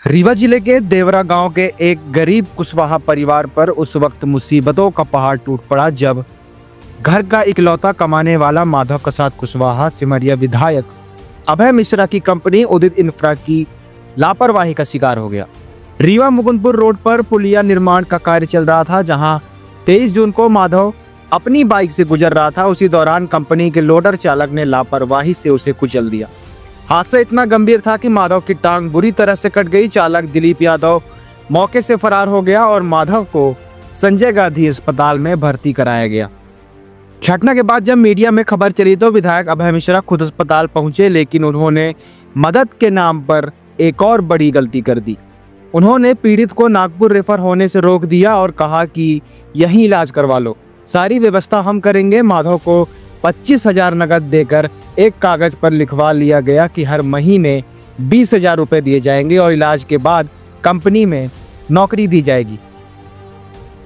रीवा जिले के देवरा गांव के एक गरीब कुशवाहा परिवार पर उस वक्त मुसीबतों का पहाड़ टूट पड़ा जब घर का इकलौता कमाने वाला माधव प्रसाद कुशवाहा सिमरिया विधायक अभय मिश्रा की कंपनी उदित इंफ्रा की लापरवाही का शिकार हो गया। रीवा मुकुंदपुर रोड पर पुलिया निर्माण का कार्य चल रहा था, जहां 23 जून को माधव अपनी बाइक से गुजर रहा था। उसी दौरान कंपनी के लोडर चालक ने लापरवाही से उसे कुचल दिया। हादसा इतना गंभीर था कि माधव की टांग बुरी तरह से कट गई। चालक दिलीप यादव मौके से फरार हो गया और माधव को संजय गांधी अस्पताल में भर्ती कराया गया। घटना के बाद जब मीडिया में खबर चली तो विधायक अभय मिश्रा खुद अस्पताल पहुंचे, लेकिन उन्होंने मदद के नाम पर एक और बड़ी गलती कर दी। उन्होंने पीड़ित को नागपुर रेफर होने से रोक दिया और कहा कि यहीं इलाज करवा लो, सारी व्यवस्था हम करेंगे। माधव को 25,000 नकद देकर एक कागज पर लिखवा लिया गया कि हर महीने 20,000 रुपए दिए जाएंगे और इलाज के बाद कंपनी में नौकरी दी जाएगी।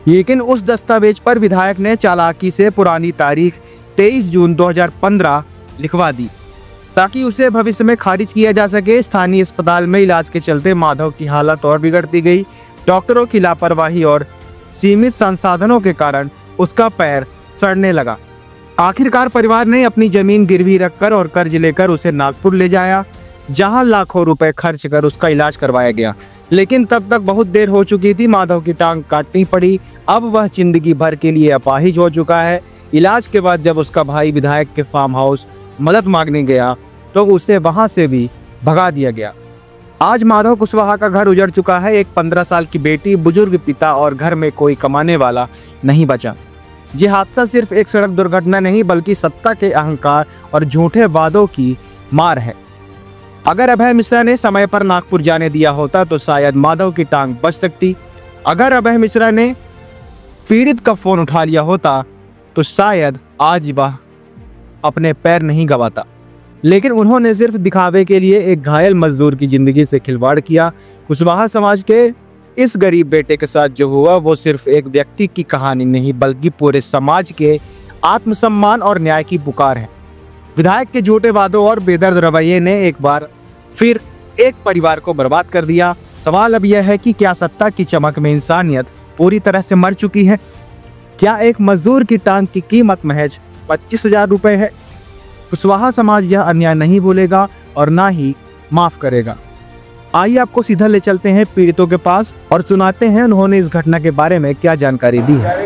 लेकिन उस दस्तावेज पर विधायक ने चालाकी से पुरानी तारीख 23 जून 2015 लिखवा दी ताकि उसे भविष्य में खारिज किया जा सके। स्थानीय अस्पताल में इलाज के चलते माधव की हालत और बिगड़ती गई। डॉक्टरों की लापरवाही और सीमित संसाधनों के कारण उसका पैर सड़ने लगा। आखिरकार परिवार ने अपनी जमीन गिरवी रखकर और कर्ज लेकर उसे नागपुर ले जाया, जहां लाखों रुपए खर्च कर उसका इलाज करवाया गया। लेकिन तब तक बहुत देर हो चुकी थी। माधव की टांग काटनी पड़ी। अब वह जिंदगी भर के लिए अपाहिज हो चुका है। इलाज के बाद जब उसका भाई विधायक के फार्म हाउस मदद मांगने गया तो उसे वहां से भी भगा दिया गया। आज माधव कुशवाहा का घर उजड़ चुका है। एक 15 साल की बेटी, बुजुर्ग पिता और घर में कोई कमाने वाला नहीं बचा। ये हादसा सिर्फ एक सड़क दुर्घटना नहीं बल्कि सत्ता के अहंकार और झूठे वादों की मार है। अगर अभय मिश्रा ने समय पर नागपुर जाने दिया होता तो शायद माधव की टांग बच सकती। अगर अभय मिश्रा ने पीड़ित का फोन उठा लिया होता तो शायद आज वह अपने पैर नहीं गंवाता। लेकिन उन्होंने सिर्फ दिखावे के लिए एक घायल मजदूर की जिंदगी से खिलवाड़ किया। कुशवाहा समाज के इस गरीब बेटे के साथ जो हुआ वो सिर्फ एक व्यक्ति की कहानी नहीं बल्कि पूरे समाज के आत्मसम्मान और न्याय की पुकार है। विधायक के झूठे वादों और बेदर्द रवैये ने एक बार फिर एक परिवार को बर्बाद कर दिया। सवाल अब यह है कि क्या सत्ता की चमक में इंसानियत पूरी तरह से मर चुकी है? क्या एक मजदूर की टांग की कीमत महज 25,000 रुपए है? कुशवाहा समाज यह अन्याय नहीं भूलेगा और ना ही माफ करेगा। आइए आपको सीधा ले चलते हैं पीड़ितों के पास और सुनाते हैं उन्होंने इस घटना के बारे में क्या जानकारी दी है।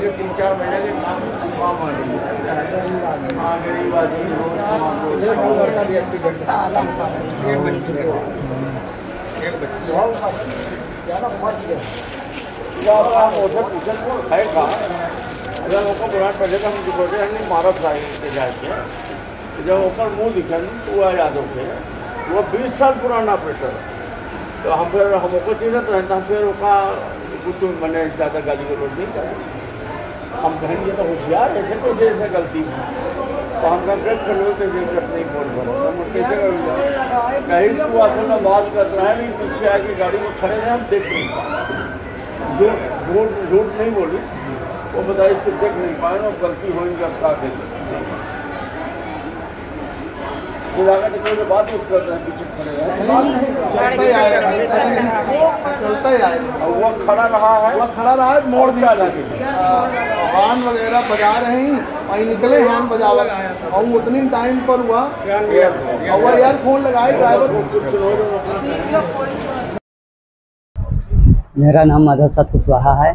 जब ऊपर मुँह दिखा तो वह यादव के वो 20 साल पुराना ऑपरेटर है। तो हम फिर हमको चीज़ तो हम फिर उसका कुछ मैंने ज़्यादा गाली को रोड नहीं करें। हम कहेंगे तो होशियार ऐसे कैसे ऐसे गलती तो हम कंप्लेंट कर लो कैसे नहीं बोल बनो हम कैसे कर कहीं तो असल में बात कर रहा है नहीं पीछे आके गाड़ी में खड़े हैं हम देख नहीं पाए। झूठ नहीं बोली वो बताइए इसको देख नहीं पाए और गलती होगी अब का देख बात कर रहे हैं पीछे खड़े चलता ही आएगा। वो खड़ा रहा है मोड़ दिया जाके हॉर्न वगैरह बजा रहे हैं वहीं निकले हॉर्न बजावा और उतनी टाइम पर हुआ और यार फोन लगाए ड्राइवर। मेरा नाम माधव प्रसाद कुशवाहा है।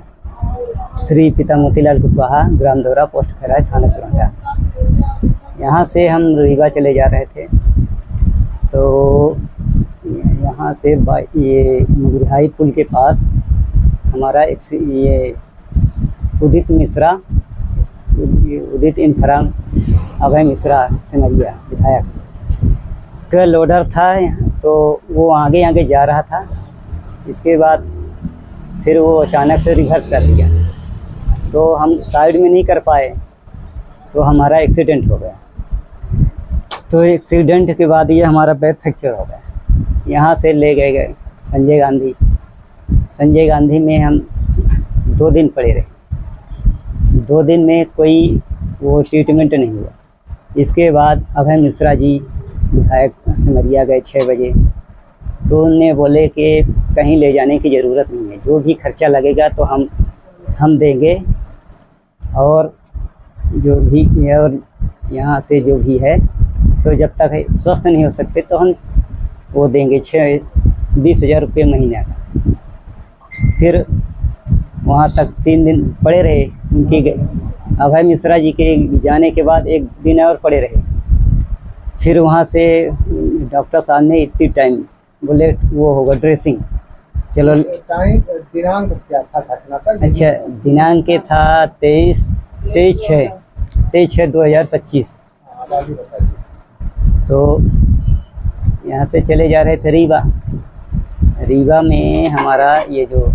श्री पिता मोतीलाल कुशवाहा, ग्राम देवरा, पोस्ट खैराय, थाना चुराटा। यहाँ से हम रीवा चले जा रहे थे तो यहाँ से ये मुगरिहाई पुल के पास हमारा एक ये उदित मिश्रा, उदित इंफ्रा अभय मिश्रा सिमरिया विधायक का लोडर था। तो वो आगे जा रहा था। इसके बाद फिर वो अचानक से रिवर्स कर दिया तो हम साइड में नहीं कर पाए तो हमारा एक्सीडेंट हो गया। तो एक्सीडेंट के बाद ये हमारा पैर फ्रैक्चर हो गया। यहाँ से ले गए संजय गांधी में हम 2 दिन पड़े रहे। 2 दिन में कोई वो ट्रीटमेंट नहीं हुआ। इसके बाद अभय मिश्रा जी विधायक सिमरिया गए 6 बजे तो उन्हें बोले कि कहीं ले जाने की ज़रूरत नहीं है। जो भी खर्चा लगेगा तो हम देंगे, और जो भी और यहाँ से जो भी है तो जब तक स्वस्थ नहीं हो सकते तो हम वो देंगे 20,000 रुपये महीने का। फिर वहाँ तक 3 दिन पड़े रहे। उनकी अभय मिश्रा जी के जाने के बाद 1 दिन और पड़े रहे। फिर वहाँ से डॉक्टर साहब ने इतनी टाइम बोले वो होगा ड्रेसिंग। चलो टाइम दिनांक क्या था घटना का? अच्छा, दिनांक के था 23/6/2025। तो यहाँ से चले जा रहे थे रीवा में हमारा ये जो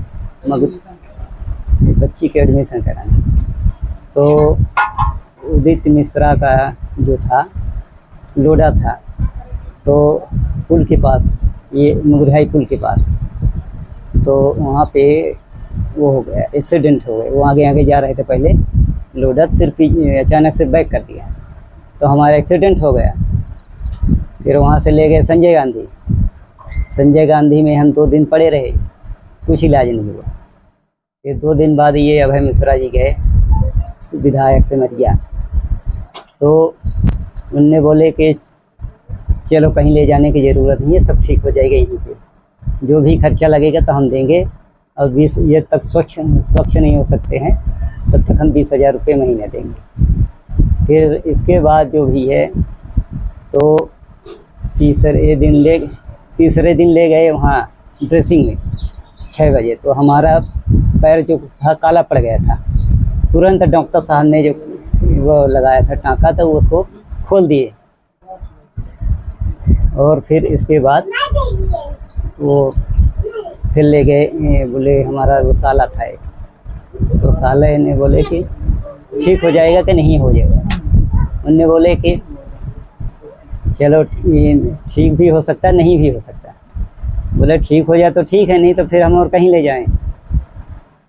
बच्ची के एडमिशन कराने। तो उदित मिश्रा का जो था लोडा था, तो पुल के पास, ये मुगरहाई पुल के पास, तो वहाँ पे वो हो गया, एक्सीडेंट हो गया। वो आगे जा रहे थे पहले लोडर, फिर अचानक से बैक कर दिया तो हमारा एक्सीडेंट हो गया। फिर वहाँ से ले गए संजय गांधी में हम 2 दिन पड़े रहे, कुछ इलाज नहीं हुआ। फिर 2 दिन बाद ये अभय मिश्रा जी गए विधायक सिमरिया, तो उनने बोले कि चलो कहीं ले जाने की ज़रूरत नहीं है, सब ठीक हो जाएगा यहीं पे, जो भी खर्चा लगेगा तो हम देंगे, और 20 ये तक स्वच्छ नहीं हो सकते हैं तब तक हम 20,000 रुपये महीने देंगे। फिर इसके बाद जो भी है तो तीसरे दिन ले गए वहाँ ड्रेसिंग में 6 बजे। तो हमारा पैर जो था काला पड़ गया था, तुरंत डॉक्टर साहब ने जो वो लगाया था टाँका, तो उसको खोल दिए। और फिर इसके बाद वो फिर ले गए, बोले हमारा वो साला था एक, तो साले ने बोले कि ठीक हो जाएगा कि नहीं हो जाएगा। उनने बोले कि चलो ठीक भी हो सकता है, नहीं भी हो सकता। बोले ठीक हो जाए तो ठीक है, नहीं तो फिर हम और कहीं ले जाएं।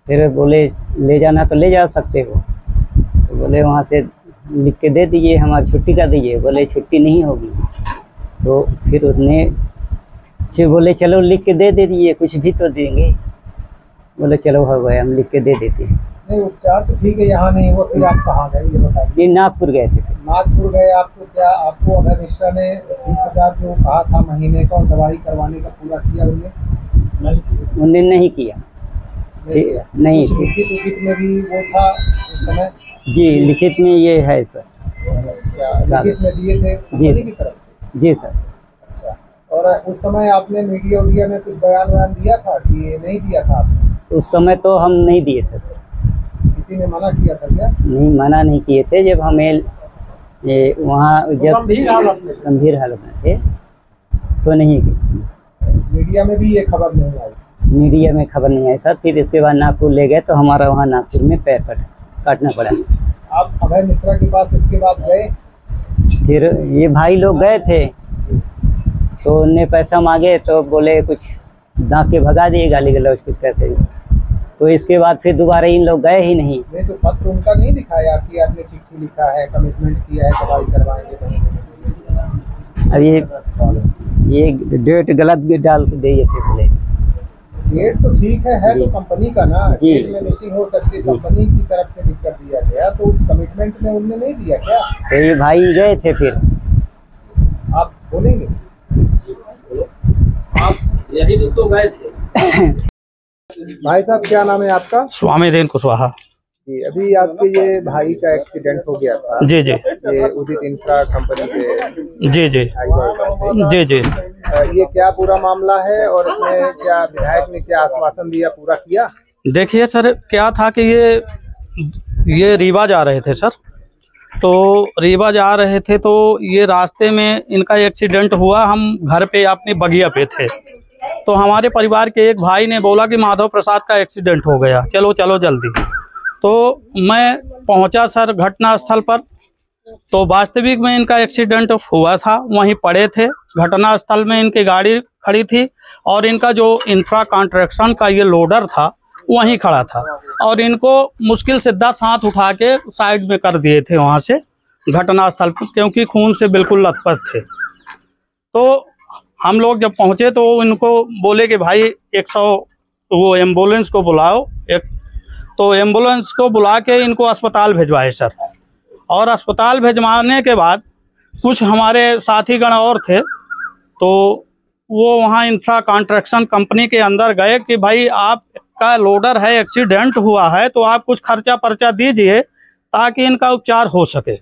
फिर बोले ले जाना तो ले जा सकते हो। तो बोले वहाँ से लिख के दे दीजिए, हमारी छुट्टी का दीजिए। बोले छुट्टी नहीं होगी। तो फिर उसने बोले चलो लिख के दे दीजिए, कुछ भी तो देंगे। बोले चलो हो गया, हम लिख के दे देते हैं। नहीं, उपचार तो ठीक है, यहाँ नहीं हुआ, फिर आप कहाँ गए ये बताइए? ये नागपुर गए थे। नागपुर गए आपको क्या आपको अभय मिश्रा ने 20,000 जो कहा था महीने का और दवाई करवाने का पूरा किया? उन्होंने नहीं किया। नहीं, लिखित में भी वो था उस समय? जी, लिखित में ये है सर। लिखित में दिए थे कंपनी की तरफ से? जी सर। अच्छा, और उस समय आपने मीडिया में कुछ बयान दिया था कि ये नहीं दिया था आपने? उस समय तो हम नहीं दिए थे सर। किसी ने मना किया था क्या? नहीं, मना नहीं किए थे। जब हमें वहाँ जब गंभीर हालत में थे तो नहीं की। मीडिया में भी ये खबर नहीं आई? मीडिया में खबर नहीं आई सर। फिर इसके बाद नागपुर ले गए तो हमारा वहाँ नागपुर में पैर काटना पड़ा। आप अभय मिश्रा के पास इसके बाद गए? फिर ये भाई लोग गए थे तो उनने पैसा मांगे तो बोले कुछ दाँत के भगा दिए, गाली गलौज कुछ कहते हैं। तो इसके बाद फिर दोबारा इन लोग गए ही नहीं। नहीं तो पत्र उनका नहीं दिखाया कि आपने चिट्ठी लिखा है, कमिटमेंट किया है, दवाई करवाएंगे? अब ये डेट गलत डाल के दिए थे। बोले डेट तो ठीक है तो कंपनी का ना, डेट में मिसिंग हो सकती है, कंपनी की तरफ से लिख कर दिया गया, तो उस कमिटमेंट में उनने नहीं दिया क्या? तो ये भाई गए थे। फिर आप बोलेंगे? आप यही तो गए थे। भाई साहब क्या नाम है आपका? स्वामीदेन कुशवाहा जी। अभी आपके ये भाई का एक्सीडेंट हो गया था? जी। ये उदित इंफ्रा कंपनी के जी। जी। ये क्या पूरा मामला है और इसमें क्या विधायक ने क्या आश्वासन दिया, पूरा किया? देखिए सर, क्या था कि ये रीवा जा रहे थे सर। तो रीवा जा रहे थे तो ये रास्ते में इनका एक्सीडेंट हुआ। हम घर पे अपनी बगिया पे थे, तो हमारे परिवार के एक भाई ने बोला कि माधव प्रसाद का एक्सीडेंट हो गया, चलो जल्दी। तो मैं पहुंचा सर घटना स्थल पर। तो वास्तविक में इनका एक्सीडेंट हुआ था, वहीं पड़े थे। घटना स्थल में इनकी गाड़ी खड़ी थी और इनका जो इंफ्रा कॉन्ट्रैक्शन का ये लोडर था वहीं खड़ा था, और इनको मुश्किल से 10 हाथ उठा के साइड में कर दिए थे वहां से घटना स्थल पर, क्योंकि खून से बिल्कुल लथपथ थे। तो हम लोग जब पहुंचे तो इनको बोले कि भाई 100 वो एम्बुलेंस को बुलाओ तो एम्बुलेंस को बुला के इनको अस्पताल भिजवाए सर। और अस्पताल भिजवाने के बाद कुछ हमारे साथीगण और थे तो वो वहाँ इंफ्रा कॉन्ट्रैक्शन कंपनी के अंदर गए कि भाई आपका लोडर है, एक्सीडेंट हुआ है, तो आप कुछ खर्चा पर्चा दीजिए ताकि इनका उपचार हो सके।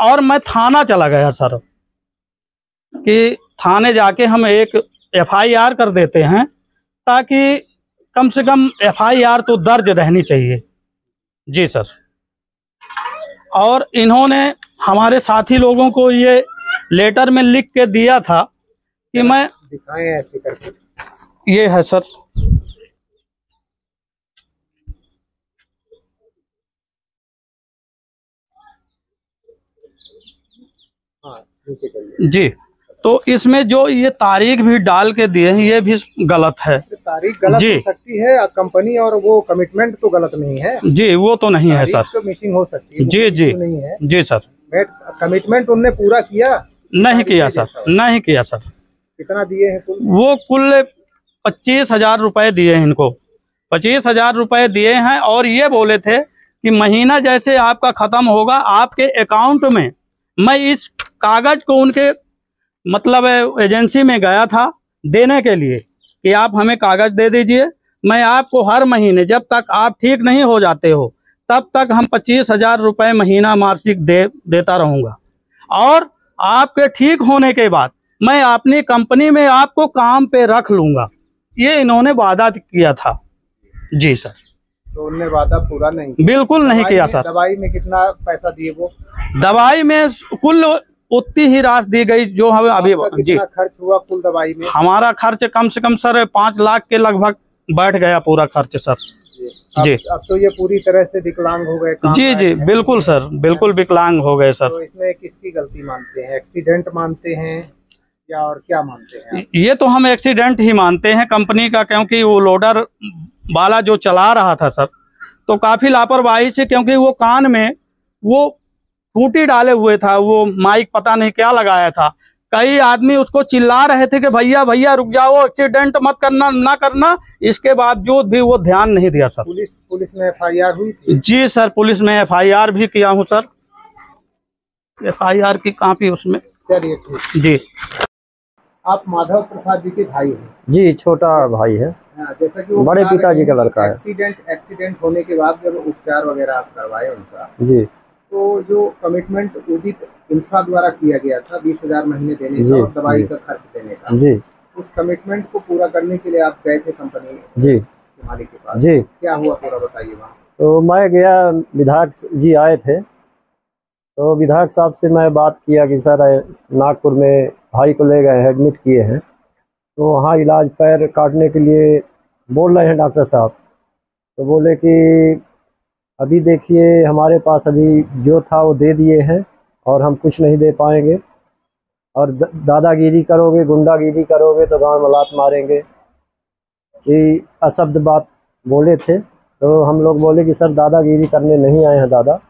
और मैं थाना चला गया सर कि थाने जाके हम एक FIR कर देते हैं ताकि कम से कम FIR तो दर्ज रहनी चाहिए। जी सर। और इन्होंने हमारे साथी लोगों को ये लेटर में लिख के दिया था कि मैं दिखाएं ऐसे करके। ये है सर। हाँ, नीचे करिए। जी, तो इसमें जो ये तारीख भी डाल के दिए हैं ये भी गलत है। तारीख गलत जी हो सकती है, कंपनी और वो कमिटमेंट तो गलत नहीं है। जी, वो तो नहीं है सर। तो मिसिंग हो सकती है। जी जी नहीं है। जी सर। कमिटमेंट उनने पूरा किया? नहीं किया सर, नहीं किया सर। कितना दिए हैं कुल? वो कुल 25,000 रुपए दिए हैं इनको, 25,000 रुपए दिए हैं। और ये बोले थे कि महीना जैसे आपका खत्म होगा आपके अकाउंट में, मैं इस कागज को उनके मतलब एजेंसी में गया था देने के लिए कि आप हमें कागज दे दीजिए, मैं आपको हर महीने जब तक आप ठीक नहीं हो जाते हो तब तक हम 25,000 रुपये महीना मासिक देता रहूँगा, और आपके ठीक होने के बाद मैं अपनी कंपनी में आपको काम पे रख लूँगा। ये इन्होंने वादा किया था। जी सर। तो उनने वादा पूरा नहीं, बिल्कुल नहीं किया सर। दवाई में कितना पैसा दिए वो? दवाई में कुल उतनी ही राशि दी गई जो हमें अभी। जी, खर्च हुआ कुल दवाई में? हमारा खर्च कम से कम सर 5 लाख के लगभग बैठ गया पूरा खर्च सर। जी, अब तो ये पूरी तरह से विकलांग हो गए। जी जी बिल्कुल सर, बिल्कुल विकलांग हो गए सर। तो इसमें किसकी गलती मानते हैं? एक्सीडेंट मानते हैं या और क्या मानते हैं? ये तो हम एक्सीडेंट ही मानते हैं कंपनी का, क्योंकि वो लोडर वाला जो चला रहा था सर तो काफी लापरवाही से, क्योंकि वो कान में वो खूंटी डाले हुए था, वो माइक पता नहीं क्या लगाया था। कई आदमी उसको चिल्ला रहे थे कि भैया भैया रुक जाओ, एक्सीडेंट मत करना, ना करना, इसके बावजूद भी वो ध्यान नहीं दिया सर। पुलिस में FIR हुई थी? जी सर, पुलिस में FIR भी किया हूँ सर, FIR की कॉपी उसमें। चलिए ठीक। जी। आप माधव प्रसाद जी के भाई हैं? जी, छोटा भाई है। जैसा कि वो बड़े पिताजी का लड़का है। एक्सीडेंट होने के बाद जब उपचार वगैरह आप करवाए उनका, जी, तो जो कमिटमेंट उदित इंफ्रा द्वारा किया गया था 20,000 महीने देने का और दवाई का खर्च देने का, जी, उस कमिटमेंट को पूरा करने के लिए आप गए थे कंपनी जी के मालिक के पास? जी। क्या हुआ पूरा बताइए वहाँ। तो मैं गया, विधायक जी आए थे, तो विधायक साहब से मैं बात किया कि सर नागपुर में भाई को ले गए हैं, एडमिट किए हैं, तो वहाँ इलाज पैर काटने के लिए बोल रहे हैं डॉक्टर साहब। तो बोले कि अभी देखिए हमारे पास अभी जो था वो दे दिए हैं और हम कुछ नहीं दे पाएंगे, और दादागिरी करोगे, गुंडागिरी करोगे तो गांव में लात मारेंगे, ये अशब्द बात बोले थे। तो हम लोग बोले कि सर दादागिरी करने नहीं आए हैं, दादा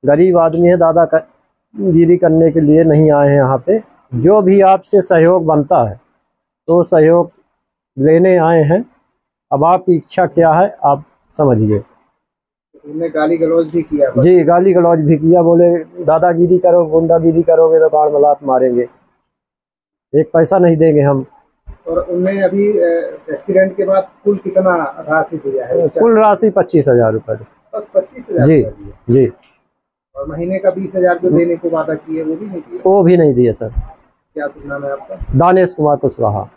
गरीब आदमी है, दादागिरी करने के लिए नहीं आए हैं यहाँ पे, जो भी आपसे सहयोग बनता है तो सहयोग लेने आए हैं, अब आपकी इच्छा क्या है आप समझिए। उन्होंने गाली गलौज भी किया? जी, गाली गलौज भी किया, बोले दादागिरी करो, गुंडागिरी करोगे तो गाड़ में लात मारेंगे, एक पैसा नहीं देंगे हम। और उन्हें अभी एक्सीडेंट के बाद कुल कितना राशि दिया है? कुल राशि 25,000 रुपये। बस 25,000? जी जी। और महीने का 20,000 जो देने को वादा किए वो भी नहीं दिया? वो भी नहीं दिया सर। क्या शुभ नाम है आपका? दानेश कुमार कुशवाहा।